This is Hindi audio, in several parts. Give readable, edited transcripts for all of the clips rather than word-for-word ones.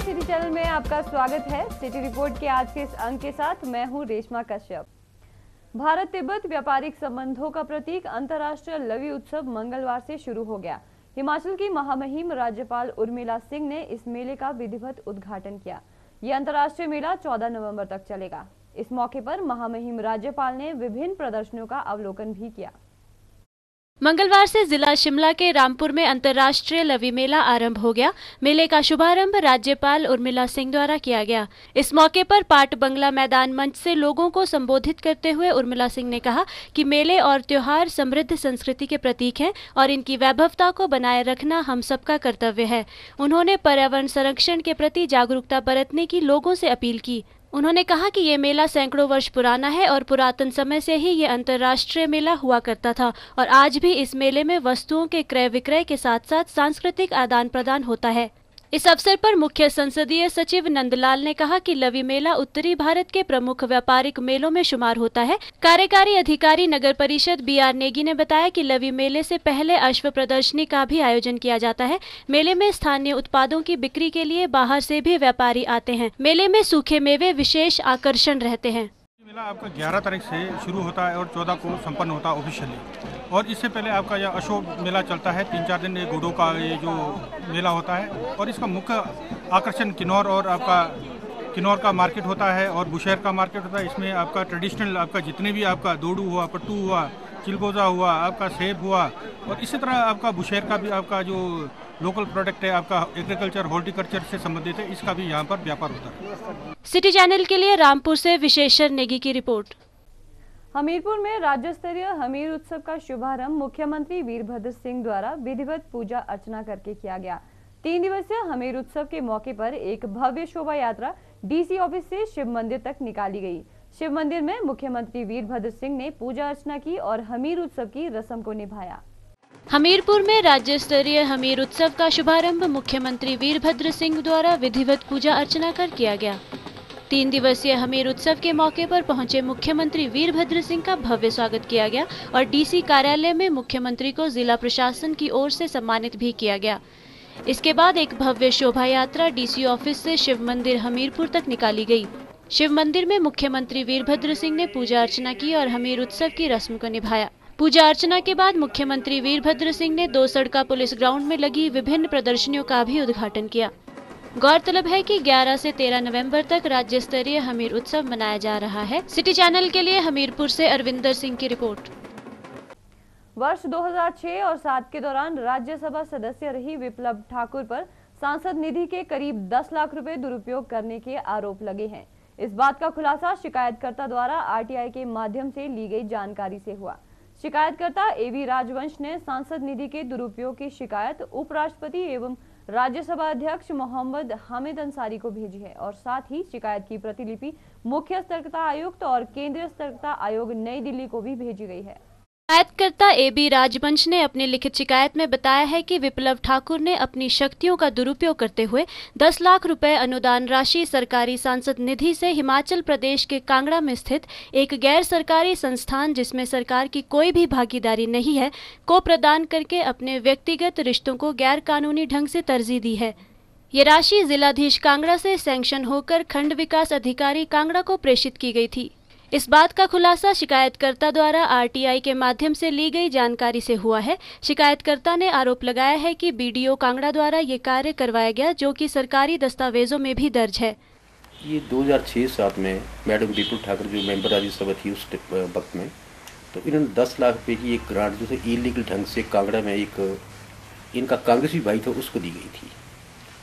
सिटी चैनल में आपका स्वागत है। सिटी रिपोर्ट के आज के इस अंक के साथ मैं हूं रेशमा कश्यप। भारत तिब्बत व्यापारिक संबंधों का प्रतीक अंतर्राष्ट्रीय लवी उत्सव मंगलवार से शुरू हो गया। हिमाचल की महामहिम राज्यपाल उर्मिला सिंह ने इस मेले का विधिवत उद्घाटन किया। ये अंतर्राष्ट्रीय मेला 14 नवंबर तक चलेगा। इस मौके पर महामहिम राज्यपाल ने विभिन्न प्रदर्शनियों का अवलोकन भी किया। मंगलवार से जिला शिमला के रामपुर में अंतर्राष्ट्रीय लवी मेला आरंभ हो गया। मेले का शुभारंभ राज्यपाल उर्मिला सिंह द्वारा किया गया। इस मौके पर पाट बंगला मैदान मंच से लोगों को संबोधित करते हुए उर्मिला सिंह ने कहा कि मेले और त्योहार समृद्ध संस्कृति के प्रतीक हैं और इनकी वैभवता को बनाए रखना हम सबका कर्तव्य है। उन्होंने पर्यावरण संरक्षण के प्रति जागरूकता बरतने की लोगों से अपील की। उन्होंने कहा कि ये मेला सैकड़ों वर्ष पुराना है और पुरातन समय से ही ये अंतर्राष्ट्रीय मेला हुआ करता था और आज भी इस मेले में वस्तुओं के क्रय विक्रय के साथ साथ सांस्कृतिक आदान प्रदान होता है। इस अवसर पर मुख्य संसदीय सचिव नंदलाल ने कहा कि लवी मेला उत्तरी भारत के प्रमुख व्यापारिक मेलों में शुमार होता है। कार्यकारी अधिकारी नगर परिषद BR नेगी ने बताया कि लवी मेले से पहले अश्व प्रदर्शनी का भी आयोजन किया जाता है। मेले में स्थानीय उत्पादों की बिक्री के लिए बाहर से भी व्यापारी आते हैं। मेले में सूखे मेवे विशेष आकर्षण रहते हैं। मेला आपका 11 तारीख से शुरू होता है और 14 को संपन्न होता है ऑफिशियली। और इससे पहले आपका यह अशोक मेला चलता है 3-4 दिन। घोड़ों का ये जो मेला होता है और इसका मुख्य आकर्षण किन्नौर और आपका किन्नौर का मार्केट होता है और बुशहर का मार्केट होता है। इसमें आपका ट्रेडिशनल आपका जितने भी आपका दोडू हुआ, पट्टू हुआ, चिलगोजा हुआ, आपका सेब हुआ और इसी तरह आपका बुशहर का भी आपका जो लोकल प्रोडक्ट है आपका एग्रीकल्चर हॉर्टिकल्चर से संबंधित है, इसका भी यहाँ पर व्यापार होता है। सिटी चैनल के लिए रामपुर से विशेषर नेगी की रिपोर्ट। हमीरपुर में राज्य स्तरीय हमीर उत्सव का शुभारंभ मुख्यमंत्री वीरभद्र सिंह द्वारा विधिवत पूजा अर्चना करके किया गया। 3 दिवसीय हमीर उत्सव के मौके पर एक भव्य शोभा यात्रा DC ऑफिस से शिव मंदिर तक निकाली गई। शिव मंदिर में मुख्यमंत्री वीरभद्र सिंह ने पूजा अर्चना की और हमीर उत्सव की रस्म को निभाया। हमीरपुर में राज्य स्तरीय हमीर उत्सव का शुभारंभ मुख्यमंत्री वीरभद्र सिंह द्वारा विधिवत पूजा अर्चना कर किया गया। 3 दिवसीय हमीर उत्सव के मौके पर पहुंचे मुख्यमंत्री वीरभद्र सिंह का भव्य स्वागत किया गया और DC कार्यालय में मुख्यमंत्री को जिला प्रशासन की ओर से सम्मानित भी किया गया। इसके बाद एक भव्य शोभा यात्रा DC ऑफिस से शिव मंदिर हमीरपुर तक निकाली गई। शिव मंदिर में मुख्यमंत्री वीरभद्र सिंह ने पूजा अर्चना की और हमीर उत्सव की रस्म को निभाया। पूजा अर्चना के बाद मुख्यमंत्री वीरभद्र सिंह ने 2 सड़का पुलिस ग्राउंड में लगी विभिन्न प्रदर्शनियों का भी उद्घाटन किया। गौरतलब है कि 11 से 13 नवंबर तक राज्य स्तरीय हमीर उत्सव मनाया जा रहा है। सिटी चैनल के लिए हमीरपुर से अरविंदर सिंह की रिपोर्ट। वर्ष 2006 और 7 के दौरान राज्यसभा सदस्य रही विप्लव ठाकुर पर सांसद निधि के करीब 10 लाख रुपए दुरुपयोग करने के आरोप लगे हैं। इस बात का खुलासा शिकायतकर्ता द्वारा RTI के माध्यम से ली गई जानकारी से हुआ। शिकायतकर्ता AB राजवंश ने सांसद निधि के दुरुपयोग की शिकायत उपराष्ट्रपति एवं राज्यसभा अध्यक्ष मोहम्मद हामिद अंसारी को भेजी है और साथ ही शिकायत की प्रतिलिपि मुख्य सतर्कता आयुक्त और केंद्रीय सतर्कता आयोग नई दिल्ली को भी भेजी गई है। शिकायतकर्ता AB राजवंश ने अपनी लिखित शिकायत में बताया है कि विप्लव ठाकुर ने अपनी शक्तियों का दुरुपयोग करते हुए 10 लाख रुपए अनुदान राशि सरकारी सांसद निधि से हिमाचल प्रदेश के कांगड़ा में स्थित एक गैर सरकारी संस्थान जिसमें सरकार की कोई भी भागीदारी नहीं है को प्रदान करके अपने व्यक्तिगत रिश्तों को गैर कानूनी ढंग से तरजीह दी है। ये राशि जिलाधीश कांगड़ा से सैंक्शन होकर खंड विकास अधिकारी कांगड़ा को प्रेषित की गई थी। इस बात का खुलासा शिकायतकर्ता द्वारा RTI के माध्यम से ली गई जानकारी से हुआ है। शिकायतकर्ता ने आरोप लगाया है कि BDO कांगड़ा द्वारा ये कार्य करवाया गया जो कि सरकारी दस्तावेजों में भी दर्ज है। ये 2006-7 में मैडम विपुल ठाकुर जो मेंबर राज्यसभा थी उस वक्त में, तो इन्होंने 10 लाख रुपये की एक ग्रांट जो है इलीगल ढंग से कांगड़ा में एक इनका कांग्रेसी भाई था उसको दी गई थी,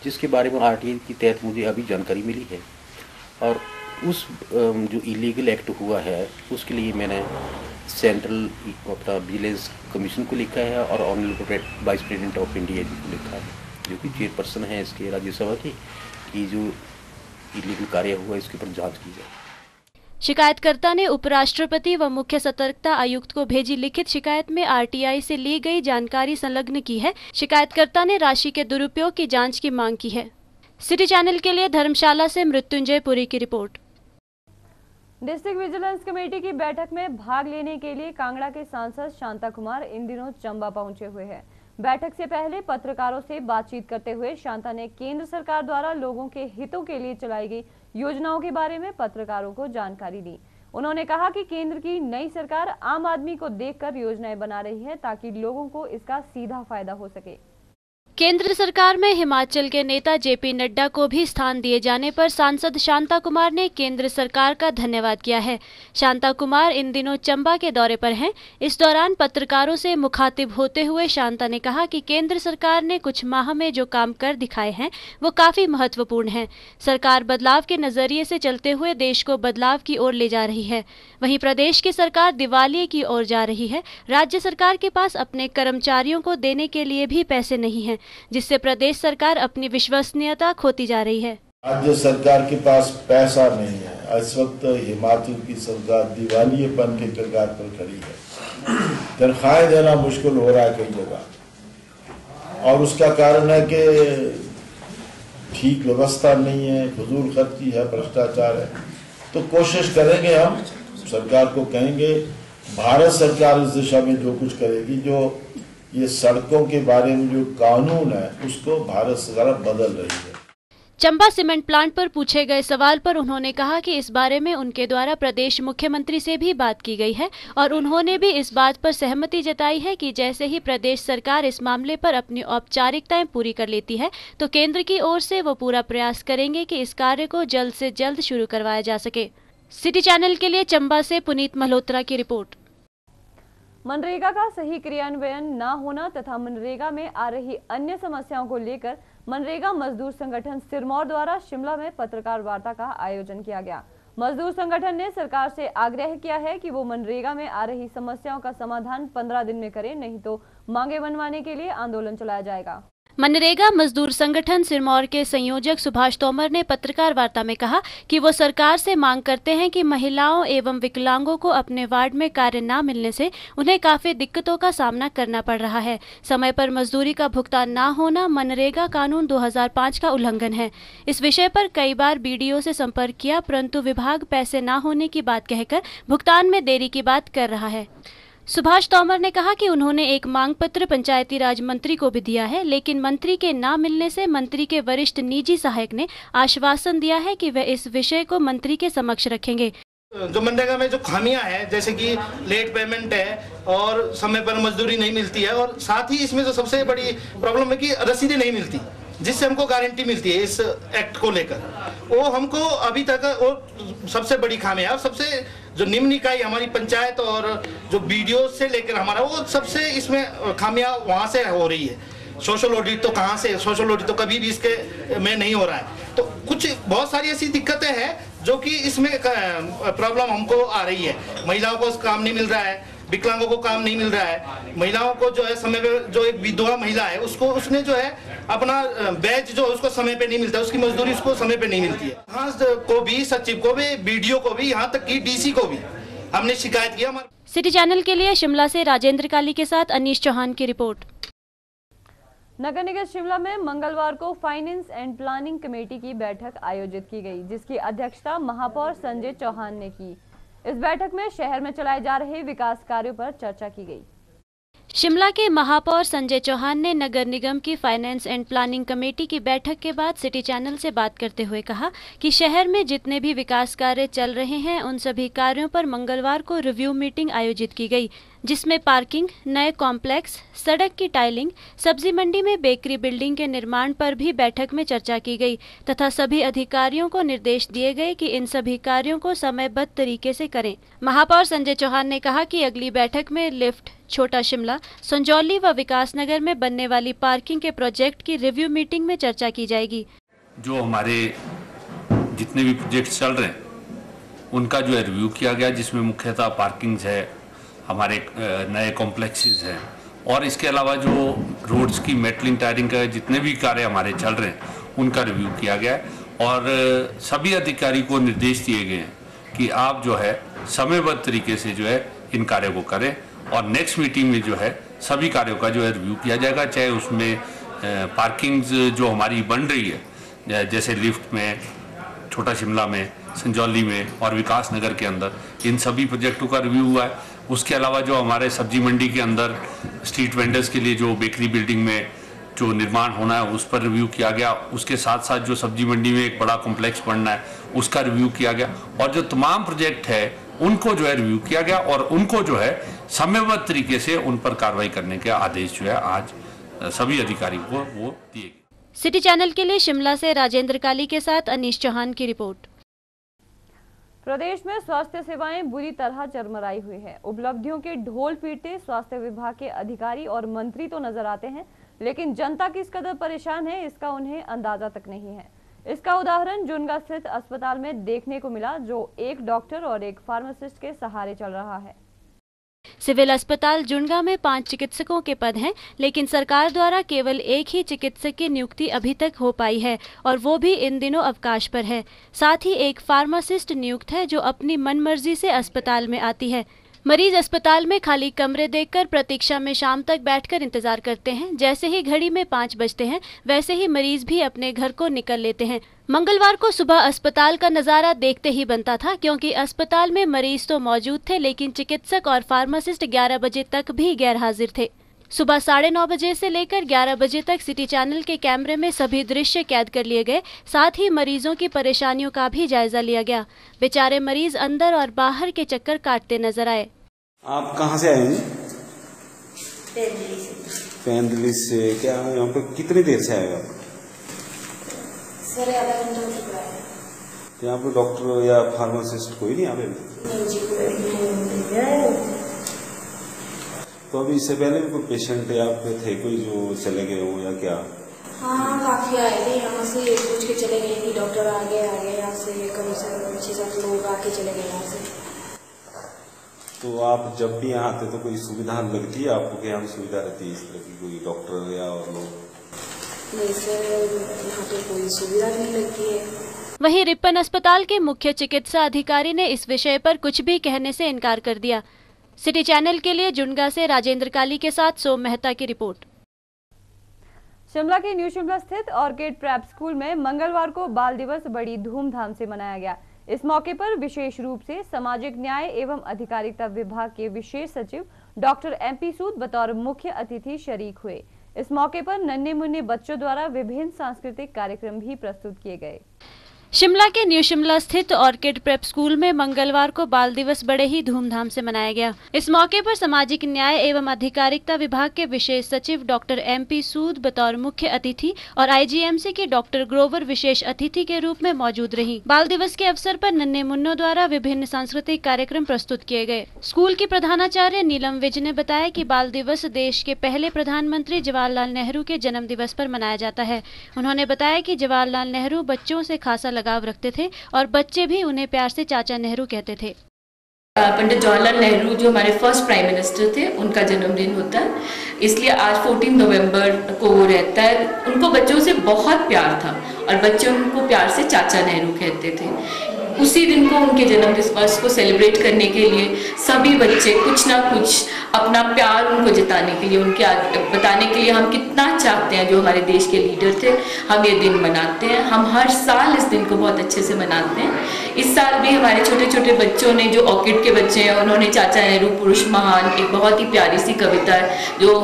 जिसके बारे में RTI के तहत मुझे अभी जानकारी मिली है। और उस जो इलीगल एक्ट हुआ है उसके लिए मैंने सेंट्रल अपना विजिलेंस कमीशन को लिखा है और honourable vice president of India ji को लिखा है जो कि चेयरपर्सन है इसके राज्यसभा की, कि जो इलीगल कार्य हुआ इसके ऊपर जांच की जाए। शिकायतकर्ता ने उपराष्ट्रपति व मुख्य सतर्कता आयुक्त को भेजी लिखित शिकायत में RTI से ली गई जानकारी संलग्न की है। शिकायतकर्ता ने राशि के दुरुपयोग की जांच की मांग की है। सिटी चैनल के लिए धर्मशाला से मृत्युंजय पुरी की रिपोर्ट। डिस्ट्रिक्ट विजिलेंस कमेटी की बैठक में भाग लेने के लिए कांगड़ा के सांसद शांता कुमार इन दिनों चंबा पहुंचे हुए हैं। बैठक से पहले पत्रकारों से बातचीत करते हुए शांता ने केंद्र सरकार द्वारा लोगों के हितों के लिए चलाई गई योजनाओं के बारे में पत्रकारों को जानकारी दी। उन्होंने कहा कि केंद्र की नई सरकार आम आदमी को देखकर योजनाएं बना रही है ताकि लोगों को इसका सीधा फायदा हो सके। केंद्र सरकार में हिमाचल के नेता जेपी नड्डा को भी स्थान दिए जाने पर सांसद शांता कुमार ने केंद्र सरकार का धन्यवाद किया है। शांता कुमार इन दिनों चंबा के दौरे पर हैं। इस दौरान पत्रकारों से मुखातिब होते हुए शांता ने कहा कि केंद्र सरकार ने कुछ माह में जो काम कर दिखाए हैं वो काफी महत्वपूर्ण हैं। सरकार बदलाव के नजरिए से चलते हुए देश को बदलाव की ओर ले जा रही है। वहीं प्रदेश की सरकार दिवालिये की ओर जा रही है। राज्य सरकार के पास अपने कर्मचारियों को देने के लिए भी पैसे नहीं हैं, जिससे प्रदेश सरकार अपनी विश्वसनीयता खोती जा रही है। राज्य सरकार के पास पैसा नहीं है। इस वक्त हिमाचल की सरकार दिवालियेपन के कगार पर खड़ी है। तनख्वाहें देना मुश्किल हो रहा है कई जगह, और उसका कारण है कि ठीक व्यवस्था नहीं है, फजूल खर्ची है, भ्रष्टाचार है। तो कोशिश करेंगे, हम सरकार को कहेंगे, भारत सरकार इस दिशा में जो कुछ करेगी, जो ये सड़कों के बारे में जो कानून है उसको भारत सरकार बदल रही है। चंबा सीमेंट प्लांट पर पूछे गए सवाल पर उन्होंने कहा कि इस बारे में उनके द्वारा प्रदेश मुख्यमंत्री से भी बात की गई है और उन्होंने भी इस बात पर सहमति जताई है कि जैसे ही प्रदेश सरकार इस मामले पर अपनी औपचारिकताएं पूरी कर लेती है तो केंद्र की ओर से वो पूरा प्रयास करेंगे कि इस कार्य को जल्द से जल्द शुरू करवाया जा सके। सिटी चैनल के लिए चंबा से पुनीत मल्होत्रा की रिपोर्ट। मनरेगा का सही क्रियान्वयन न होना तथा मनरेगा में आ रही अन्य समस्याओं को लेकर मनरेगा मजदूर संगठन सिरमौर द्वारा शिमला में पत्रकार वार्ता का आयोजन किया गया। मजदूर संगठन ने सरकार से आग्रह किया है कि वो मनरेगा में आ रही समस्याओं का समाधान 15 दिन में करे, नहीं तो मांगे बनवाने के लिए आंदोलन चलाया जाएगा। मनरेगा मजदूर संगठन सिरमौर के संयोजक सुभाष तोमर ने पत्रकार वार्ता में कहा कि वो सरकार से मांग करते हैं कि महिलाओं एवं विकलांगों को अपने वार्ड में कार्य न मिलने से उन्हें काफी दिक्कतों का सामना करना पड़ रहा है। समय पर मजदूरी का भुगतान न होना मनरेगा कानून 2005 का उल्लंघन है। इस विषय पर कई बार बीडीओ से संपर्क किया, परंतु विभाग पैसे न होने की बात कहकर भुगतान में देरी की बात कर रहा है। सुभाष तोमर ने कहा कि उन्होंने एक मांग पत्र पंचायती राज मंत्री को भी दिया है, लेकिन मंत्री के ना मिलने से मंत्री के वरिष्ठ निजी सहायक ने आश्वासन दिया है कि वे इस विषय को मंत्री के समक्ष रखेंगे। जो मनरेगा में जो खामियां हैं, जैसे कि लेट पेमेंट है और समय पर मजदूरी नहीं मिलती है, और साथ ही इसमें जो सबसे बड़ी प्रॉब्लम है कि रसीदें नहीं मिलती जिससे हमको गारंटी मिलती है इस एक्ट को लेकर, वो हमको अभी तक वो सबसे बड़ी खामी है। और सबसे जो निम्न इकाई हमारी पंचायत और जो बीडीओ से लेकर हमारा, वो सबसे इसमें खामियां वहां से हो रही है। सोशल ऑडिट तो कहां से, सोशल ऑडिट तो कभी भी इसके में नहीं हो रहा है। तो कुछ बहुत सारी ऐसी दिक्कतें हैं जो कि इसमें प्रॉब्लम हमको आ रही है। महिलाओं को काम नहीं मिल रहा है, विकलांगों को काम नहीं मिल रहा है, महिलाओं को जो है समय पे, जो एक विधवा महिला है उसने जो है अपना बैच जो उसको समय पे नहीं मिलता, उसकी मजदूरी उसको समय पे नहीं मिलती है। हाँ, को भी, सचिव को भी, बीडीओ को भी, यहाँ तक कि डीसी को भी हमने शिकायत किया। सिटी चैनल के लिए शिमला से राजेंद्र काली के साथ अनीश चौहान की रिपोर्ट। नगर निगम शिमला में मंगलवार को फाइनेंस एंड प्लानिंग कमेटी की बैठक आयोजित की गई, जिसकी अध्यक्षता महापौर संजय चौहान ने की। इस बैठक में शहर में चलाए जा रहे विकास कार्यों पर चर्चा की गई। शिमला के महापौर संजय चौहान ने नगर निगम की फाइनेंस एंड प्लानिंग कमेटी की बैठक के बाद सिटी चैनल से बात करते हुए कहा कि शहर में जितने भी विकास कार्य चल रहे हैं उन सभी कार्यों पर मंगलवार को रिव्यू मीटिंग आयोजित की गई, जिसमें पार्किंग, नए कॉम्प्लेक्स, सड़क की टाइलिंग, सब्जी मंडी में बेकरी बिल्डिंग के निर्माण पर भी बैठक में चर्चा की गई तथा सभी अधिकारियों को निर्देश दिए गए कि इन सभी कार्यों को समयबद्ध तरीके से करें। महापौर संजय चौहान ने कहा कि अगली बैठक में लिफ्ट, छोटा शिमला, संजौली व विकास नगर में बनने वाली पार्किंग के प्रोजेक्ट की रिव्यू मीटिंग में चर्चा की जाएगी। जो हमारे जितने भी प्रोजेक्ट चल रहे हैं उनका जो है रिव्यू किया गया, जिसमें मुख्यतः पार्किंग है, हमारे नए कॉम्प्लेक्सेस हैं और इसके अलावा जो रोड्स की मेटलिंग, टायरिंग का जितने भी कार्य हमारे चल रहे हैं उनका रिव्यू किया गया है और सभी अधिकारी को निर्देश दिए गए हैं कि आप जो है समयबद्ध तरीके से जो है इन कार्यों को करें और नेक्स्ट मीटिंग में जो है सभी कार्यों का जो है रिव्यू किया जाएगा, चाहे उसमें पार्किंग्स जो हमारी बन रही है जैसे लिफ्ट में, छोटा शिमला में, संजौली में और विकास नगर के अंदर, इन सभी प्रोजेक्टों का रिव्यू हुआ है। उसके अलावा जो हमारे सब्जी मंडी के अंदर स्ट्रीट वेंडर्स के लिए जो बेकरी बिल्डिंग में जो निर्माण होना है उस पर रिव्यू किया गया। उसके साथ साथ जो सब्जी मंडी में एक बड़ा कॉम्प्लेक्स बनना है उसका रिव्यू किया गया, और जो तमाम प्रोजेक्ट है उनको जो है रिव्यू किया गया और उनको जो है समयबद्ध तरीके से उन पर कार्रवाई करने के आदेश जो है आज सभी अधिकारियों को वो दिए गए। सिटी चैनल के लिए शिमला से राजेंद्र काली के साथ अनीश चौहान की रिपोर्ट। प्रदेश में स्वास्थ्य सेवाएं बुरी तरह चरमराई हुई है। उपलब्धियों के ढोल पीटते स्वास्थ्य विभाग के अधिकारी और मंत्री तो नजर आते हैं, लेकिन जनता किस कदर परेशान है इसका उन्हें अंदाजा तक नहीं है। इसका उदाहरण जुनगा स्थित अस्पताल में देखने को मिला, जो एक डॉक्टर और एक फार्मासिस्ट के सहारे चल रहा है। सिविल अस्पताल जुनगा में 5 चिकित्सकों के पद हैं, लेकिन सरकार द्वारा केवल एक ही चिकित्सक की नियुक्ति अभी तक हो पाई है और वो भी इन दिनों अवकाश पर है। साथ ही एक फार्मासिस्ट नियुक्त है जो अपनी मनमर्जी से अस्पताल में आती है। मरीज अस्पताल में खाली कमरे देखकर प्रतीक्षा में शाम तक बैठकर इंतजार करते हैं। जैसे ही घड़ी में 5 बजते हैं वैसे ही मरीज भी अपने घर को निकल लेते हैं। मंगलवार को सुबह अस्पताल का नजारा देखते ही बनता था, क्योंकि अस्पताल में मरीज तो मौजूद थे लेकिन चिकित्सक और फार्मासिस्ट 11 बजे तक भी गैर हाजिर थे। सुबह 9:30 बजे से लेकर 11 बजे तक सिटी चैनल के कैमरे में सभी दृश्य कैद कर लिए गए। साथ ही मरीजों की परेशानियों का भी जायजा लिया गया। बेचारे मरीज अंदर और बाहर के चक्कर काटते नजर आए। आप कहाँ से आए हैं? पेंदली से। क्या यहाँ पे कितनी देर से आए हो आप? सर आधा घंटा हो चुका है। तो यहाँ पे डॉक्टर या फार्मासिस्ट कोई नहीं आवे? नहीं जी, कोई नहीं। तो अभी इससे पहले भी कोई पेशेंट या फिर थे कोई जो चले गए हो या क्या? हाँ, काफी आए थे, यहाँ से पूछ के चले गए कि डॉक्टर आ गए यहाँ से कम से कम 6-7 लोग आके चले गए यहाँ से। तो आप जब भी यहाँ आते तो कोई सुविधा लगती है आपको कि यहाँ सुविधा रहती है इस तरह की, कोई डॉक्टर या और लोग? नहीं सर, यहाँ तो कोई सुविधा नहीं लगती है। वहीं रिपन अस्पताल के मुख्य चिकित्सा अधिकारी ने इस विषय पर कुछ भी कहने से इनकार कर दिया। सिटी चैनल के लिए जुनगा से राजेंद्र काली के साथ सोम मेहता की रिपोर्ट। शिमला के न्यू शिमला स्थित ऑर्किड प्रेप स्कूल में मंगलवार को बाल दिवस बड़ी धूमधाम से मनाया गया। इस मौके पर विशेष रूप से सामाजिक न्याय एवं अधिकारिता विभाग के विशेष सचिव डॉक्टर MP सूद बतौर मुख्य अतिथि शरीक हुए। इस मौके पर नन्हे मुन्ने बच्चों द्वारा विभिन्न सांस्कृतिक कार्यक्रम भी प्रस्तुत किए गए। शिमला के न्यू शिमला स्थित ऑर्किड प्रेप स्कूल में मंगलवार को बाल दिवस बड़े ही धूमधाम से मनाया गया। इस मौके पर सामाजिक न्याय एवं अधिकारिता विभाग के विशेष सचिव डॉक्टर MP सूद बतौर मुख्य अतिथि और IGMC की डॉक्टर ग्रोवर विशेष अतिथि के रूप में मौजूद रही। बाल दिवस के अवसर पर नन्हे मुन्नों द्वारा विभिन्न सांस्कृतिक कार्यक्रम प्रस्तुत किए गए। स्कूल की प्रधानाचार्य नीलम विज ने बताया कि बाल दिवस देश के पहले प्रधानमंत्री जवाहरलाल नेहरू के जन्म दिवस पर मनाया जाता है। उन्होंने बताया कि जवाहरलाल नेहरू बच्चों से खासा लगाव रखते थे और बच्चे भी उन्हें प्यार से चाचा नेहरू कहते थे। पंडित जवाहरलाल नेहरू जो हमारे फर्स्ट प्राइम मिनिस्टर थे, उनका जन्मदिन होता है, इसलिए आज 14 नवंबर को वो रहता है। उनको बच्चों से बहुत प्यार था और बच्चे उनको प्यार से चाचा नेहरू कहते थे। उसी दिन को उनके जन्म दिवस को सेलिब्रेट करने के लिए सभी बच्चे कुछ ना कुछ अपना प्यार उनको जताने के लिए, उनके बताने के लिए हम कितना चाहते हैं जो हमारे देश के लीडर थे, हम ये दिन मनाते हैं। हम हर साल इस दिन को बहुत अच्छे से मनाते हैं। इस साल भी हमारे छोटे छोटे बच्चों ने, जो ऑर्किड के बच्चे हैं, उन्होंने चाचा नेहरू पुरुष महान एक बहुत ही प्यारी सी कविता है जो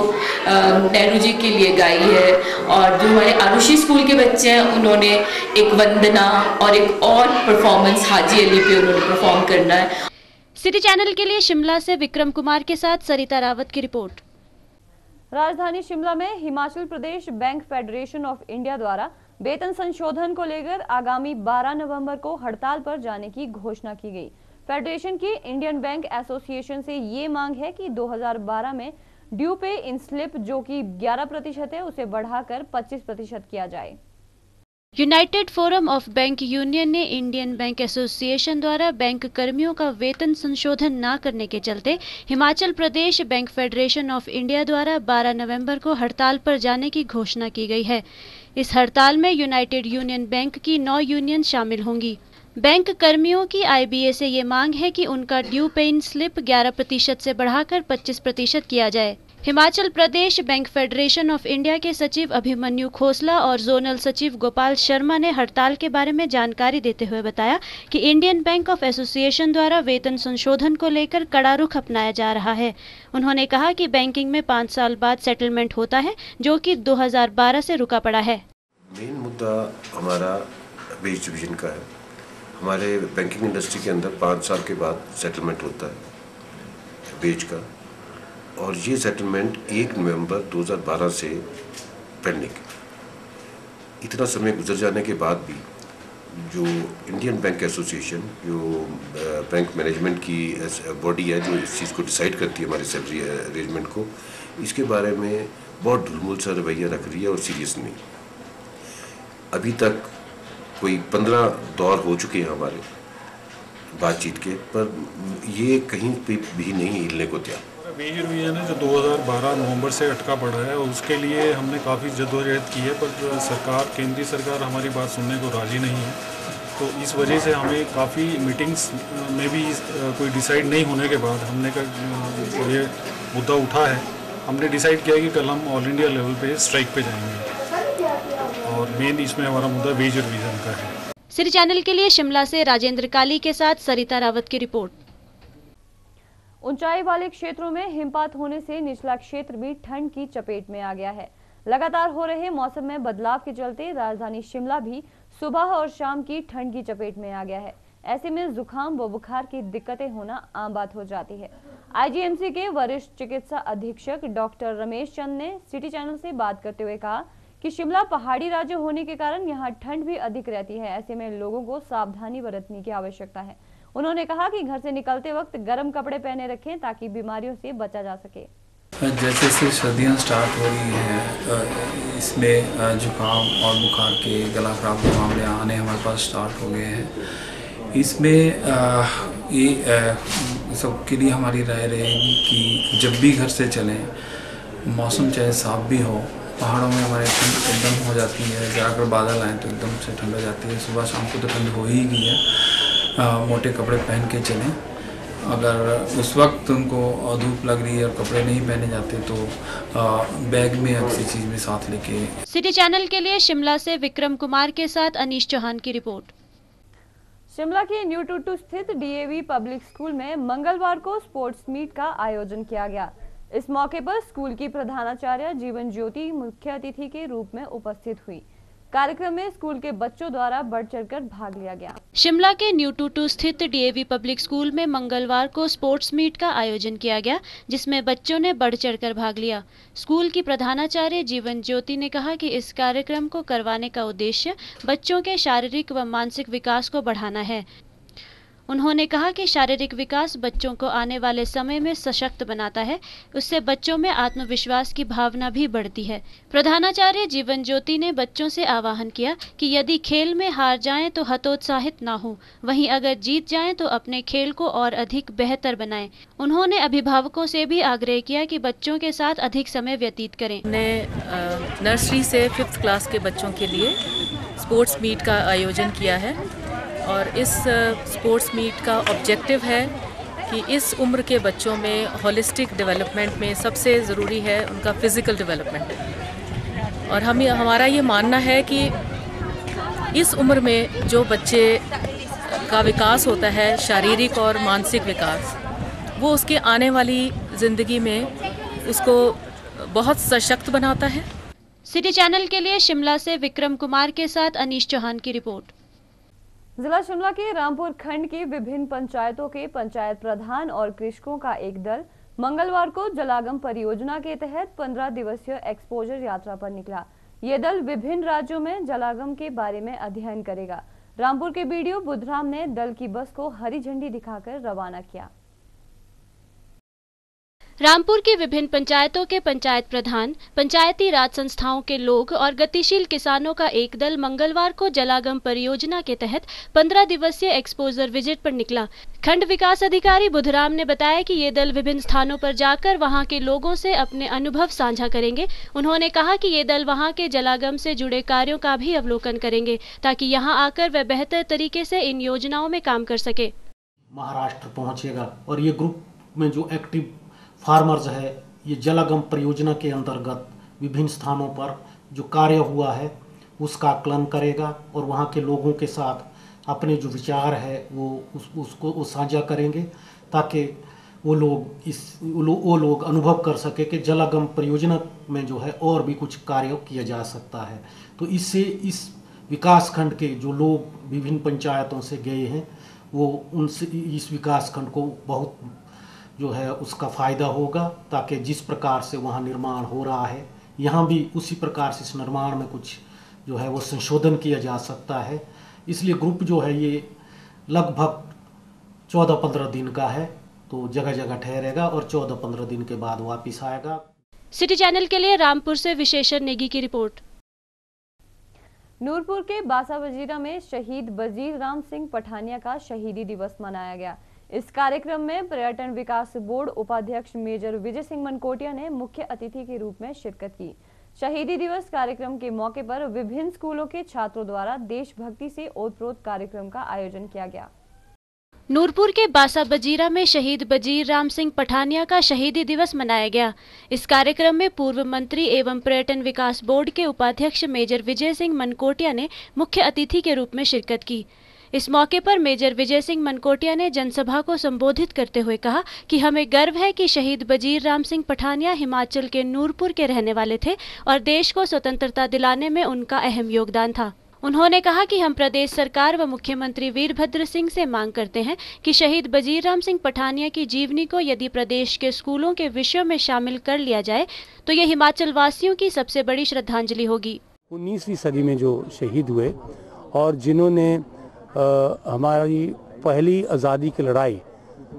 नेहरू जी के लिए गाई है। और जो हमारे आरुषि स्कूल के बच्चे हैं, उन्होंने एक वंदना और एक और परफॉर्मेंस हाजी अली पे उन्होंने परफॉर्म करना है। सिटी चैनल के लिए शिमला से विक्रम कुमार के साथ सरिता रावत की रिपोर्ट। राजधानी शिमला में Himachal Pradesh bank federation of India द्वारा वेतन संशोधन को लेकर आगामी 12 नवंबर को हड़ताल पर जाने की घोषणा की गई। फेडरेशन की इंडियन बैंक एसोसिएशन से ये मांग है कि 2012 में ड्यू पे इन स्लिप जो कि 11% है, उसे बढ़ाकर 25% किया जाए। United forum of bank union ने इंडियन बैंक एसोसिएशन द्वारा बैंक कर्मियों का वेतन संशोधन न करने के चलते Himachal Pradesh bank federation of India द्वारा 12 नवंबर को हड़ताल पर जाने की घोषणा की गई है। इस हड़ताल में यूनाइटेड यूनियन बैंक की 9 यूनियन शामिल होंगी। बैंक कर्मियों की IBA से ये मांग है कि उनका ड्यू पे इन स्लिप 11% से बढ़ाकर 25% किया जाए। Himachal Pradesh bank federation of India के सचिव अभिमन्यु खोसला और जोनल सचिव गोपाल शर्मा ने हड़ताल के बारे में जानकारी देते हुए बताया कि इंडियन बैंक ऑफ एसोसिएशन द्वारा वेतन संशोधन को लेकर कड़ा रुख अपनाया जा रहा है। उन्होंने कहा कि बैंकिंग में 5 साल बाद सेटलमेंट होता है, जो कि 2012 से रुका पड़ा है। मेन मुद्दा हमारा वेज डिवीजन का है। हमारे बैंकिंग इंडस्ट्री के अंदर 5 साल के बाद सेटलमेंट होता है वेज का, और ये सेटलमेंट 1 नवंबर 2012 से पेंडिंग। इतना समय गुजर जाने के बाद भी जो इंडियन बैंक एसोसिएशन, जो बैंक मैनेजमेंट की बॉडी है जो इस चीज़ को डिसाइड करती है हमारे सैलरी अरेंजमेंट को, इसके बारे में बहुत ढुलमुल सा रवैया रख रही है और सीरियस नहीं। अभी तक कोई 15 दौर हो चुके हैं हमारे बातचीत के, पर ये कहीं पे भी नहीं हिलने को तैयार। वेज रिवीजन है जो 2012 नवंबर से अटका पड़ा है, और उसके लिए हमने काफ़ी जद्दोजहद की है, पर सरकार, केंद्रीय सरकार हमारी बात सुनने को राज़ी नहीं है। तो इस वजह से हमें काफ़ी मीटिंग्स में भी कोई डिसाइड नहीं होने के बाद हमने ये मुद्दा उठा है। हमने डिसाइड किया कि कल हम ऑल इंडिया लेवल पे स्ट्राइक पे जाएंगे, और मेन इसमें हमारा मुद्दा वेज रिवीजन का है। सिटी चैनल के लिए शिमला से राजेंद्र काली के साथ सरिता रावत की रिपोर्ट। ऊंचाई वाले क्षेत्रों में हिमपात होने से निचला क्षेत्र भी ठंड की चपेट में आ गया है। लगातार हो रहे मौसम में बदलाव के चलते राजधानी शिमला भी सुबह और शाम की ठंड की चपेट में आ गया है। ऐसे में जुकाम व बुखार की दिक्कतें होना आम बात हो जाती है। आईजीएमसी के वरिष्ठ चिकित्सा अधीक्षक डॉक्टर रमेश चंद ने सिटी चैनल से बात करते हुए कहा कि शिमला पहाड़ी राज्य होने के कारण यहाँ ठंड भी अधिक रहती है। ऐसे में लोगों को सावधानी बरतने की आवश्यकता है। उन्होंने कहा कि घर से निकलते वक्त गर्म कपड़े पहने रखें ताकि बीमारियों से बचा जा सके। जैसे जैसे सर्दियाँ स्टार्ट हो रही हैं, इसमें जुकाम और बुखार के गला खराब के मामले आने हमारे पास स्टार्ट हो गए हैं। इसमें ये सबके लिए हमारी राय रहेगी कि जब भी घर से चलें, मौसम चाहे साफ भी हो, पहाड़ों में हमारे ठंड एकदम हो जाती है, ज़्यादातर बादल आए तो एकदम से ठंड हो जाती है। सुबह शाम को तो ठंड हो ही गई है। मोटे कपड़े पहन के चलें। अगर उस वक्त उनको धूप लग रही है और कपड़े नहीं पहने जाते तो बैग में किसी चीज़ में साथ लेके। सिटी चैनल के लिए शिमला से विक्रम कुमार के साथ अनीश चौहान की रिपोर्ट। शिमला के न्यू टूटू स्थित डीएवी पब्लिक स्कूल में मंगलवार को स्पोर्ट्स मीट का आयोजन किया गया। इस मौके पर स्कूल की प्रधानाचार्य जीवन ज्योति मुख्य अतिथि के रूप में उपस्थित हुई। कार्यक्रम में स्कूल के बच्चों द्वारा बढ़ चढ़कर भाग लिया गया। शिमला के न्यू टूटू स्थित डीएवी पब्लिक स्कूल में मंगलवार को स्पोर्ट्स मीट का आयोजन किया गया, जिसमें बच्चों ने बढ़ चढ़कर भाग लिया। स्कूल की प्रधानाचार्य जीवन ज्योति ने कहा कि इस कार्यक्रम को करवाने का उद्देश्य बच्चों के शारीरिक व मानसिक विकास को बढ़ाना है। उन्होंने कहा कि शारीरिक विकास बच्चों को आने वाले समय में सशक्त बनाता है, उससे बच्चों में आत्मविश्वास की भावना भी बढ़ती है। प्रधानाचार्य जीवन ज्योति ने बच्चों से आह्वान किया कि यदि खेल में हार जाएं तो हतोत्साहित ना हो, वहीं अगर जीत जाएं तो अपने खेल को और अधिक बेहतर बनाएं। उन्होंने अभिभावकों से भी आग्रह किया कि बच्चों के साथ अधिक समय व्यतीत करें। हमने नर्सरी से 5th क्लास के बच्चों के लिए स्पोर्ट्स मीट का आयोजन किया है, और इस स्पोर्ट्स मीट का ऑब्जेक्टिव है कि इस उम्र के बच्चों में होलिस्टिक डेवलपमेंट में सबसे ज़रूरी है उनका फिज़िकल डेवलपमेंट। और हमारा ये मानना है कि इस उम्र में जो बच्चे का विकास होता है, शारीरिक और मानसिक विकास, वो उसके आने वाली ज़िंदगी में उसको बहुत सशक्त बनाता है। सिटी चैनल के लिए शिमला से विक्रम कुमार के साथ अनीश चौहान की रिपोर्ट। जिला शिमला के रामपुर खंड की विभिन्न पंचायतों के पंचायत प्रधान और कृषकों का एक दल मंगलवार को जलागम परियोजना के तहत 15 दिवसीय एक्सपोजर यात्रा पर निकला। ये दल विभिन्न राज्यों में जलागम के बारे में अध्ययन करेगा। रामपुर के बीडीओ बुधराम ने दल की बस को हरी झंडी दिखाकर रवाना किया। रामपुर की विभिन्न पंचायतों के पंचायत प्रधान, पंचायती राज संस्थाओं के लोग और गतिशील किसानों का एक दल मंगलवार को जलागम परियोजना के तहत 15 दिवसीय एक्सपोजर विजिट पर निकला। खंड विकास अधिकारी बुधराम ने बताया कि ये दल विभिन्न स्थानों पर जाकर वहां के लोगों से अपने अनुभव साझा करेंगे। उन्होंने कहा कि ये दल वहां के जलागम से जुड़े कार्यों का भी अवलोकन करेंगे, ताकि यहां आकर वे बेहतर तरीके से इन योजनाओं में काम कर सके। महाराष्ट्र पहुंचेगा और ये ग्रुप में जो एक्टिव फार्मर्स है ये जलागम परियोजना के अंतर्गत विभिन्न स्थानों पर जो कार्य हुआ है उसका आकलन करेगा और वहाँ के लोगों के साथ अपने जो विचार है वो साझा करेंगे, ताकि वो लोग अनुभव कर सके कि जलागम परियोजना में जो है और भी कुछ कार्य किया जा सकता है। तो इससे इस विकास खंड के जो लोग विभिन्न पंचायतों से गए हैं वो उनसे इस विकास खंड को बहुत जो है उसका फ़ायदा होगा, ताकि जिस प्रकार से वहाँ निर्माण हो रहा है यहाँ भी उसी प्रकार से इस निर्माण में कुछ जो है वो संशोधन किया जा सकता है। इसलिए ग्रुप जो है ये लगभग 14-15 दिन का है, तो जगह जगह ठहरेगा और 14-15 दिन के बाद वापस आएगा। सिटी चैनल के लिए रामपुर से विशेषण नेगी की रिपोर्ट। नूरपुर के बासा वजीरा में शहीद वजीर राम सिंह पठानिया का शहीदी दिवस मनाया गया। इस कार्यक्रम में पर्यटन विकास बोर्ड उपाध्यक्ष मेजर विजय सिंह मनकोटिया ने मुख्य अतिथि के रूप में शिरकत की। शहीदी दिवस कार्यक्रम के मौके पर विभिन्न स्कूलों के छात्रों द्वारा देशभक्ति से ओतप्रोत कार्यक्रम का आयोजन किया गया। नूरपुर के बासा बजीरा में शहीद वजीर राम सिंह पठानिया का शहीदी दिवस मनाया गया। इस कार्यक्रम में पूर्व मंत्री एवं पर्यटन विकास बोर्ड के उपाध्यक्ष मेजर विजय सिंह मनकोटिया ने मुख्य अतिथि के रूप में शिरकत की। इस मौके पर मेजर विजय सिंह मनकोटिया ने जनसभा को संबोधित करते हुए कहा कि हमें गर्व है कि शहीद वजीर राम सिंह पठानिया हिमाचल के नूरपुर के रहने वाले थे और देश को स्वतंत्रता दिलाने में उनका अहम योगदान था। उन्होंने कहा कि हम प्रदेश सरकार व मुख्यमंत्री वीरभद्र सिंह से मांग करते हैं कि शहीद वजीर राम सिंह पठानिया की जीवनी को यदि प्रदेश के स्कूलों के विषयों में शामिल कर लिया जाए तो ये हिमाचल वासियों की सबसे बड़ी श्रद्धांजलि होगी। 19वीं सदी में जो शहीद हुए और जिन्होंने हमारी पहली आज़ादी की लड़ाई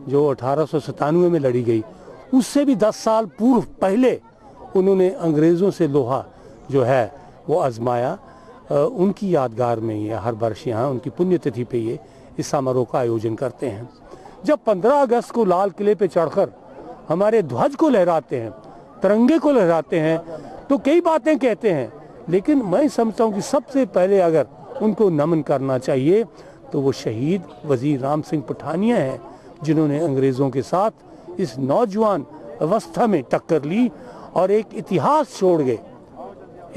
जो 1897 में लड़ी गई, उससे भी 10 साल पूर्व पहले उन्होंने अंग्रेज़ों से लोहा जो है वो आजमाया। उनकी यादगार में ये हर वर्ष यहाँ उनकी पुण्यतिथि पे ये इस समारोह का आयोजन करते हैं। जब 15 अगस्त को लाल किले पे चढ़कर हमारे ध्वज को लहराते हैं, तिरंगे को लहराते हैं, तो कई बातें कहते हैं, लेकिन मैं समझता हूँ कि सबसे पहले अगर उनको नमन करना चाहिए तो वो शहीद वजीर राम सिंह पठानिया हैं, जिन्होंने अंग्रेज़ों के साथ इस नौजवान अवस्था में टक्कर ली और एक इतिहास छोड़ गए,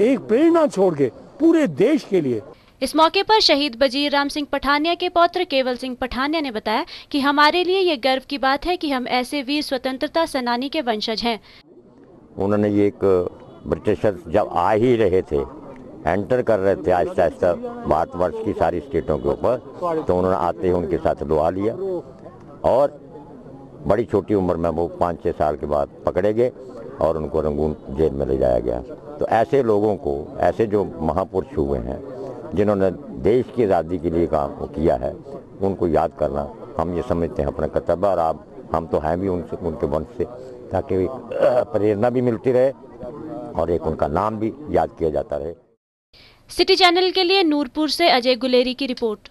एक प्रेरणा छोड़ गए पूरे देश के लिए। इस मौके पर शहीद वजीर राम सिंह पठानिया के पौत्र केवल सिंह पठानिया ने बताया कि हमारे लिए ये गर्व की बात है कि हम ऐसे वीर स्वतंत्रता सेनानी के वंशज हैं। उन्होंने ये एक ब्रिटिशर्स जब आ ही रहे थे, एंटर कर रहे थे आहिस्ता आहिस्ता भारतवर्ष की सारी स्टेटों के ऊपर, तो उन्होंने आते ही उनके साथ लुहा लिया और बड़ी छोटी उम्र में वो 5-6 साल के बाद पकड़े गए और उनको रंगून जेल में ले जाया गया। तो ऐसे लोगों को, ऐसे जो महापुरुष हुए हैं जिन्होंने देश की आज़ादी के लिए काम किया है, उनको याद करना हम ये समझते हैं अपना कर्तव्य। और आप हम तो हैं भी उनके वंश से, ताकि प्रेरणा भी मिलती रहे और एक उनका नाम भी याद किया जाता रहे। सिटी चैनल के लिए नूरपुर से अजय गुलेरी की रिपोर्ट।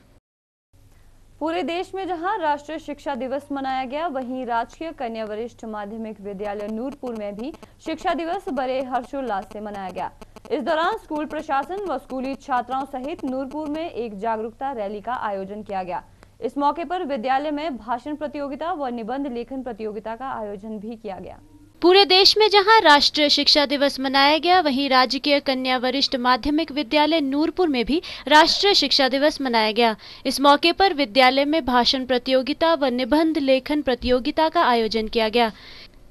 पूरे देश में जहां राष्ट्रीय शिक्षा दिवस मनाया गया, वहीं राजकीय कन्या वरिष्ठ माध्यमिक विद्यालय नूरपुर में भी शिक्षा दिवस बड़े हर्षोल्लास से मनाया गया। इस दौरान स्कूल प्रशासन व स्कूली छात्राओं सहित नूरपुर में एक जागरूकता रैली का आयोजन किया गया। इस मौके पर विद्यालय में भाषण प्रतियोगिता व निबंध लेखन प्रतियोगिता का आयोजन भी किया गया। पूरे देश में जहां राष्ट्रीय शिक्षा दिवस मनाया गया, वहीं राजकीय कन्या वरिष्ठ माध्यमिक विद्यालय नूरपुर में भी राष्ट्रीय शिक्षा दिवस मनाया गया। इस मौके पर विद्यालय में भाषण प्रतियोगिता व निबंध लेखन प्रतियोगिता का आयोजन किया गया,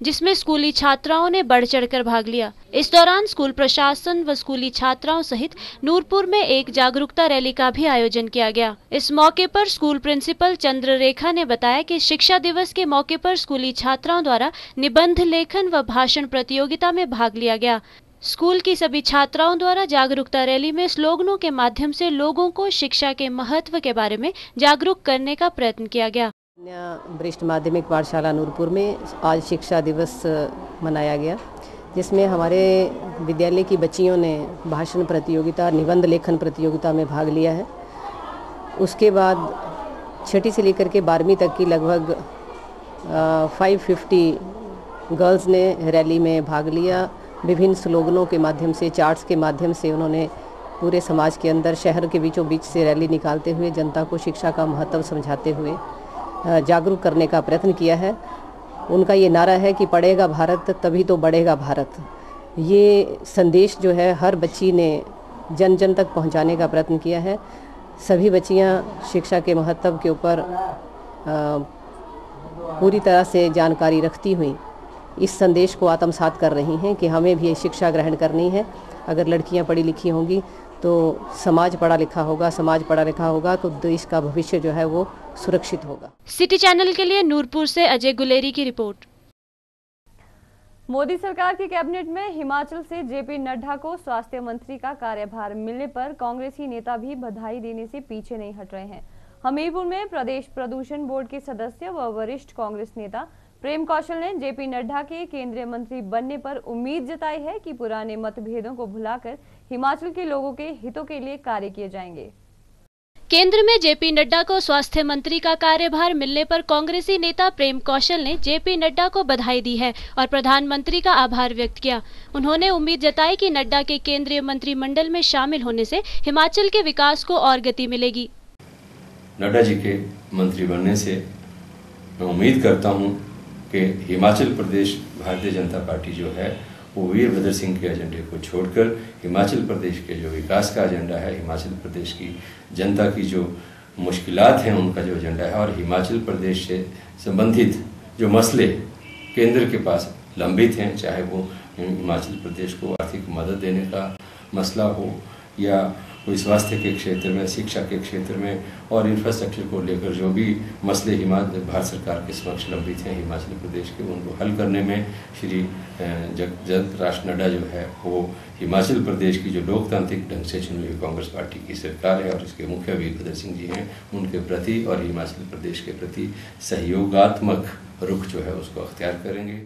जिसमें स्कूली छात्राओं ने बढ़ चढ़कर भाग लिया। इस दौरान स्कूल प्रशासन व स्कूली छात्राओं सहित नूरपुर में एक जागरूकता रैली का भी आयोजन किया गया। इस मौके पर स्कूल प्रिंसिपल चंद्ररेखा ने बताया कि शिक्षा दिवस के मौके पर स्कूली छात्राओं द्वारा निबंध लेखन व भाषण प्रतियोगिता में भाग लिया गया। स्कूल की सभी छात्राओं द्वारा जागरूकता रैली में स्लोगनों के माध्यम से लोगों को शिक्षा के महत्व के बारे में जागरूक करने का प्रयत्न किया गया। वरिष्ठ माध्यमिक पाठशाला नूरपुर में आज शिक्षा दिवस मनाया गया, जिसमें हमारे विद्यालय की बच्चियों ने भाषण प्रतियोगिता, निबंध लेखन प्रतियोगिता में भाग लिया है। उसके बाद 6ठी से लेकर के 12वीं तक की लगभग 550 गर्ल्स ने रैली में भाग लिया। विभिन्न स्लोगनों के माध्यम से, चार्ट्स के माध्यम से उन्होंने पूरे समाज के अंदर, शहर के बीचों बीच से रैली निकालते हुए जनता को शिक्षा का महत्व समझाते हुए जागरूक करने का प्रयत्न किया है। उनका ये नारा है कि पढ़ेगा भारत तभी तो बढ़ेगा भारत। ये संदेश जो है हर बच्ची ने जन जन तक पहुंचाने का प्रयत्न किया है। सभी बच्चियां शिक्षा के महत्व के ऊपर पूरी तरह से जानकारी रखती हुई इस संदेश को आत्मसात कर रही हैं कि हमें भी शिक्षा ग्रहण करनी है। अगर लड़कियां पढ़ी लिखी होंगी तो समाज पढ़ा लिखा होगा, समाज पढ़ा लिखा होगा तो देश का भविष्य जो है वो सुरक्षित होगा। सिटी चैनल के लिए नूरपुर से अजय गुलेरी की रिपोर्ट। मोदी सरकार की कैबिनेट में हिमाचल से जेपी नड्डा को स्वास्थ्य मंत्री का कार्यभार मिलने पर कांग्रेसी नेता भी बधाई देने से पीछे नहीं हट रहे हैं। हमीरपुर में प्रदेश प्रदूषण बोर्ड के सदस्य व वरिष्ठ कांग्रेस नेता प्रेम कौशल ने जेपी नड्डा के केंद्रीय मंत्री बनने पर उम्मीद जताई है कि पुराने मतभेदों को भुलाकर हिमाचल के लोगों के हितों के लिए कार्य किए जाएंगे। केंद्र में जेपी नड्डा को स्वास्थ्य मंत्री का कार्यभार मिलने पर कांग्रेसी नेता प्रेम कौशल ने जेपी नड्डा को बधाई दी है और प्रधानमंत्री का आभार व्यक्त किया। उन्होंने उम्मीद जताई कि नड्डा के केंद्रीय मंत्रिमंडल में शामिल होने से हिमाचल के विकास को और गति मिलेगी। नड्डा जी के मंत्री बनने से मैं उम्मीद करता हूं कि हिमाचल प्रदेश भारतीय जनता पार्टी जो है वो वीरभद्र सिंह के एजेंडे को छोड़कर हिमाचल प्रदेश के जो विकास का एजेंडा है, हिमाचल प्रदेश की जनता की जो मुश्किलात हैं उनका जो एजेंडा है और हिमाचल प्रदेश से संबंधित जो मसले केंद्र के पास लंबित हैं, चाहे वो हिमाचल प्रदेश को आर्थिक मदद देने का मसला हो या कोई स्वास्थ्य के क्षेत्र में, शिक्षा के क्षेत्र में और इंफ्रास्ट्रक्चर को लेकर जो भी मसले भारत सरकार के समक्ष लंबित हैं हिमाचल प्रदेश के, उनको हल करने में श्री जगत राष्ट्र नड्डा जो है वो हिमाचल प्रदेश की जो लोकतांत्रिक ढंग से चुनी हुई कांग्रेस पार्टी की सरकार है और इसके मुखिया वीरभद्र सिंह जी हैं, उनके प्रति और हिमाचल प्रदेश के प्रति सहयोगात्मक रुख जो है उसको अख्तियार करेंगे।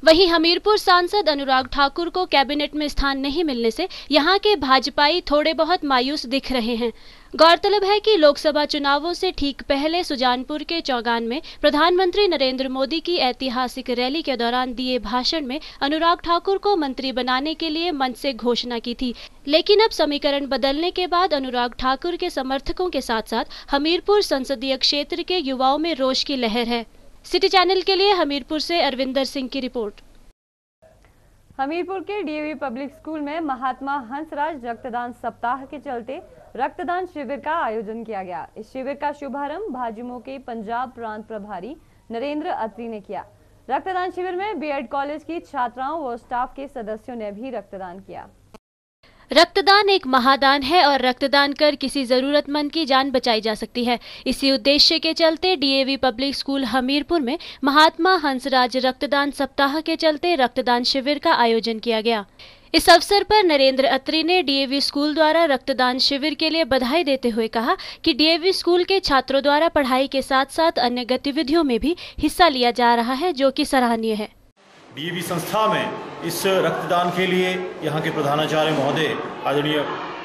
वहीं हमीरपुर सांसद अनुराग ठाकुर को कैबिनेट में स्थान नहीं मिलने से यहां के भाजपाई थोड़े बहुत मायूस दिख रहे हैं। गौरतलब है कि लोकसभा चुनावों से ठीक पहले सुजानपुर के चौगान में प्रधानमंत्री नरेंद्र मोदी की ऐतिहासिक रैली के दौरान दिए भाषण में अनुराग ठाकुर को मंत्री बनाने के लिए मंच से घोषणा की थी, लेकिन अब समीकरण बदलने के बाद अनुराग ठाकुर के समर्थकों के साथ साथ हमीरपुर संसदीय क्षेत्र के युवाओं में रोष की लहर है। सिटी चैनल के लिए हमीरपुर से अरविंदर सिंह की रिपोर्ट। हमीरपुर के डीएवी पब्लिक स्कूल में महात्मा हंसराज रक्तदान सप्ताह के चलते रक्तदान शिविर का आयोजन किया गया। इस शिविर का शुभारंभ भाजपा के पंजाब प्रांत प्रभारी नरेंद्र अत्री ने किया। रक्तदान शिविर में बीएड कॉलेज की छात्राओं व स्टाफ के सदस्यों ने भी रक्तदान किया। रक्तदान एक महादान है और रक्तदान कर किसी जरूरतमंद की जान बचाई जा सकती है। इसी उद्देश्य के चलते डीएवी पब्लिक स्कूल हमीरपुर में महात्मा हंसराज रक्तदान सप्ताह के चलते रक्तदान शिविर का आयोजन किया गया। इस अवसर पर नरेंद्र अत्री ने डीएवी स्कूल द्वारा रक्तदान शिविर के लिए बधाई देते हुए कहा कि डीएवी स्कूल के छात्रों द्वारा पढ़ाई के साथ साथ अन्य गतिविधियों में भी हिस्सा लिया जा रहा है, जो कि सराहनीय है। डीएवी संस्था में इस रक्तदान के लिए यहाँ के प्रधानाचार्य महोदय आदरणीय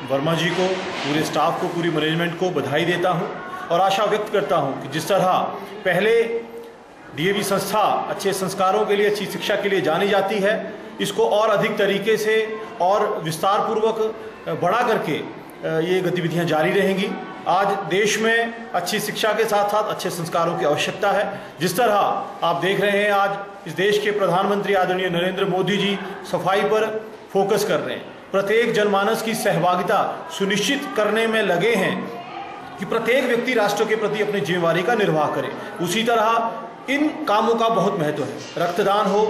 वर्मा जी को, पूरे स्टाफ को, पूरी मैनेजमेंट को बधाई देता हूँ और आशा व्यक्त करता हूँ कि जिस तरह पहले डीएवी संस्था अच्छे संस्कारों के लिए, अच्छी शिक्षा के लिए जानी जाती है, इसको और अधिक तरीके से और विस्तार पूर्वक बढ़ा करके ये गतिविधियाँ जारी रहेंगी। आज देश में अच्छी शिक्षा के साथ साथ अच्छे संस्कारों की आवश्यकता है। जिस तरह आप देख रहे हैं आज इस देश के प्रधानमंत्री आदरणीय नरेंद्र मोदी जी सफाई पर फोकस कर रहे हैं, प्रत्येक जनमानस की सहभागिता सुनिश्चित करने में लगे हैं कि प्रत्येक व्यक्ति राष्ट्र के प्रति अपनी जिम्मेवारी का निर्वाह करे। उसी तरह इन कामों का बहुत महत्व है। रक्तदान हो,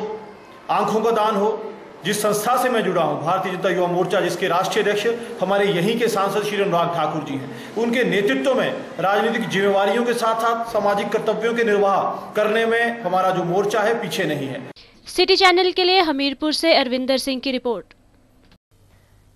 आंखों का दान हो। जिस संस्था से मैं जुड़ा हूं, भारतीय जनता युवा मोर्चा, जिसके राष्ट्रीय अध्यक्ष हमारे यहीं के सांसद श्री अनुराग ठाकुर जी हैं, उनके नेतृत्व में राजनीतिक जिम्मेवारियों के साथ साथ सामाजिक कर्तव्यों के निर्वाह करने में हमारा जो मोर्चा है पीछे नहीं है। सिटी चैनल के लिए हमीरपुर से अरविंदर सिंह की रिपोर्ट।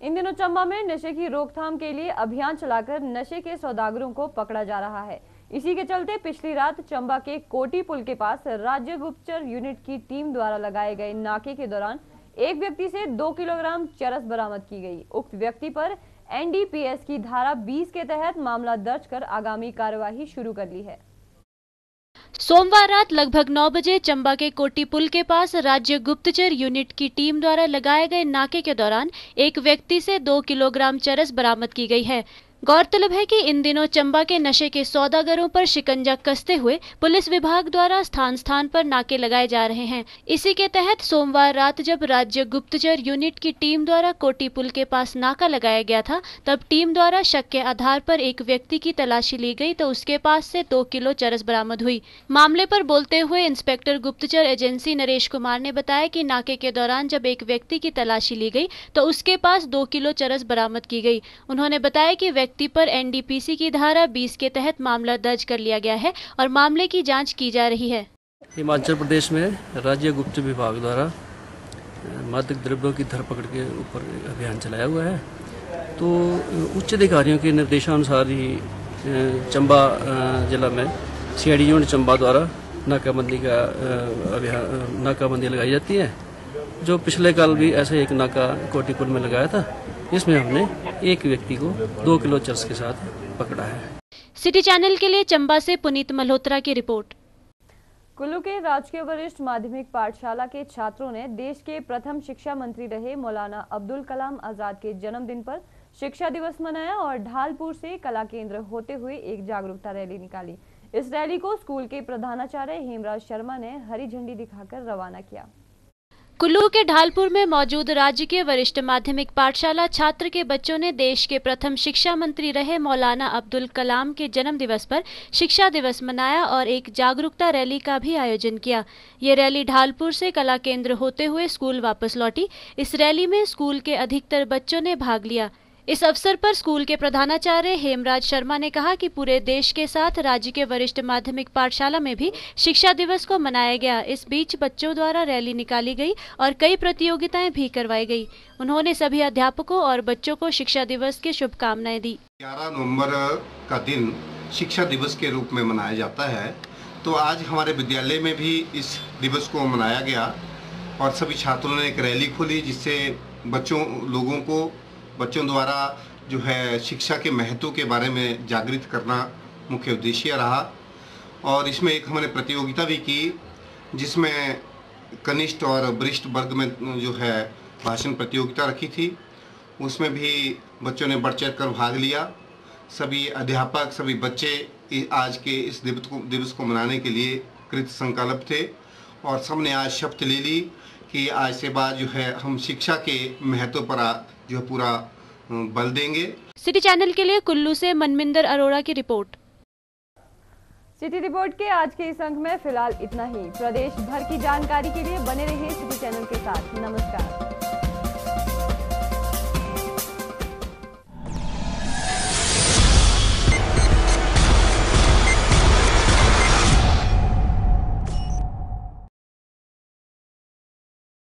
इन दिनों चंबा में नशे की रोकथाम के लिए अभियान चलाकर नशे के सौदागरों को पकड़ा जा रहा है। इसी के चलते पिछली रात चंबा के कोटी पुल के पास राज्य गुप्तचर यूनिट की टीम द्वारा लगाए गए नाके के दौरान एक व्यक्ति से 2 किलोग्राम चरस बरामद की गई। उक्त व्यक्ति पर एनडीपीएस की धारा 20 के तहत मामला दर्ज कर आगामी कार्यवाही शुरू कर ली है। सोमवार रात लगभग 9 बजे चंबा के कोटी पुल के पास राज्य गुप्तचर यूनिट की टीम द्वारा लगाए गए नाके के दौरान एक व्यक्ति से 2 किलोग्राम चरस बरामद की गई है। गौरतलब है कि इन दिनों चंबा के नशे के सौदागरों पर शिकंजा कसते हुए पुलिस विभाग द्वारा स्थान स्थान पर नाके लगाए जा रहे हैं। इसी के तहत सोमवार रात जब राज्य गुप्तचर यूनिट की टीम द्वारा कोटी पुल के पास नाका लगाया गया था, तब टीम द्वारा शक के आधार पर एक व्यक्ति की तलाशी ली गई तो उसके पास से 2 किलो चरस बरामद हुई। मामले पर बोलते हुए इंस्पेक्टर गुप्तचर एजेंसी नरेश कुमार ने बताया कि नाके के दौरान जब एक व्यक्ति की तलाशी ली गई तो उसके पास 2 किलो चरस बरामद की गई। उन्होंने बताया कि व्यक्ति पर एनडीपीसी की धारा 20 के तहत मामला दर्ज कर लिया गया है और मामले की जांच की जा रही है। हिमाचल प्रदेश में राज्य गुप्त विभाग द्वारा मादक द्रव्यों की धरपकड़ के ऊपर अभियान चलाया हुआ है। तो उच्च अधिकारियों के निर्देशानुसार ही चंबा जिला में सीआईडी यूनिट चंबा द्वारा नाकाबंदी लगाई जाती है। जो पिछले कल भी ऐसे एक नाका कोटी पुल में लगाया था, इसमें हमने एक व्यक्ति को 2 किलो चरस के साथ पकड़ा है। सिटी चैनल के लिए चंबा से पुनीत मल्होत्रा की रिपोर्ट। कुल्लू के राजकीय वरिष्ठ माध्यमिक पाठशाला के छात्रों ने देश के प्रथम शिक्षा मंत्री रहे मौलाना अब्दुल कलाम आजाद के जन्मदिन पर शिक्षा दिवस मनाया और ढालपुर से कला केंद्र होते हुए एक जागरूकता रैली निकाली। इस रैली को स्कूल के प्रधानाचार्य हेमराज शर्मा ने हरी झंडी दिखाकर रवाना किया। कुल्लू के ढालपुर में मौजूद राज्य के वरिष्ठ माध्यमिक पाठशाला छात्र के बच्चों ने देश के प्रथम शिक्षा मंत्री रहे मौलाना अब्दुल कलाम के जन्म दिवस पर शिक्षा दिवस मनाया और एक जागरूकता रैली का भी आयोजन किया। ये रैली ढालपुर से कला केंद्र होते हुए स्कूल वापस लौटी। इस रैली में स्कूल के अधिकतर बच्चों ने भाग लिया। इस अवसर पर स्कूल के प्रधानाचार्य हेमराज शर्मा ने कहा कि पूरे देश के साथ राज्य के वरिष्ठ माध्यमिक पाठशाला में भी शिक्षा दिवस को मनाया गया। इस बीच बच्चों द्वारा रैली निकाली गई और कई प्रतियोगिताएं भी करवाई गई। उन्होंने सभी अध्यापकों और बच्चों को शिक्षा दिवस की शुभकामनाएं दी। 11 नवंबर का दिन शिक्षा दिवस के रूप में मनाया जाता है, तो आज हमारे विद्यालय में भी इस दिवस को मनाया गया और सभी छात्रों ने एक रैली खोली, जिससे बच्चों द्वारा जो है शिक्षा के महत्व के बारे में जागृत करना मुख्य उद्देश्य रहा। और इसमें एक हमने प्रतियोगिता भी की, जिसमें कनिष्ठ और वरिष्ठ वर्ग में जो है भाषण प्रतियोगिता रखी थी। उसमें भी बच्चों ने बढ़ चढ़ कर भाग लिया। सभी अध्यापक, सभी बच्चे आज के इस दिवस को मनाने के लिए कृत संकल्प थे और सबने आज शपथ ले ली कि आज से बाद जो है हम शिक्षा के महत्व पर जो पूरा बल देंगे। सिटी चैनल के लिए कुल्लू से मनमिंदर अरोड़ा की रिपोर्ट। सिटी रिपोर्ट के आज के इस अंक में फिलहाल इतना ही। प्रदेश भर की जानकारी के लिए बने रहिए सिटी चैनल के साथ। नमस्कार।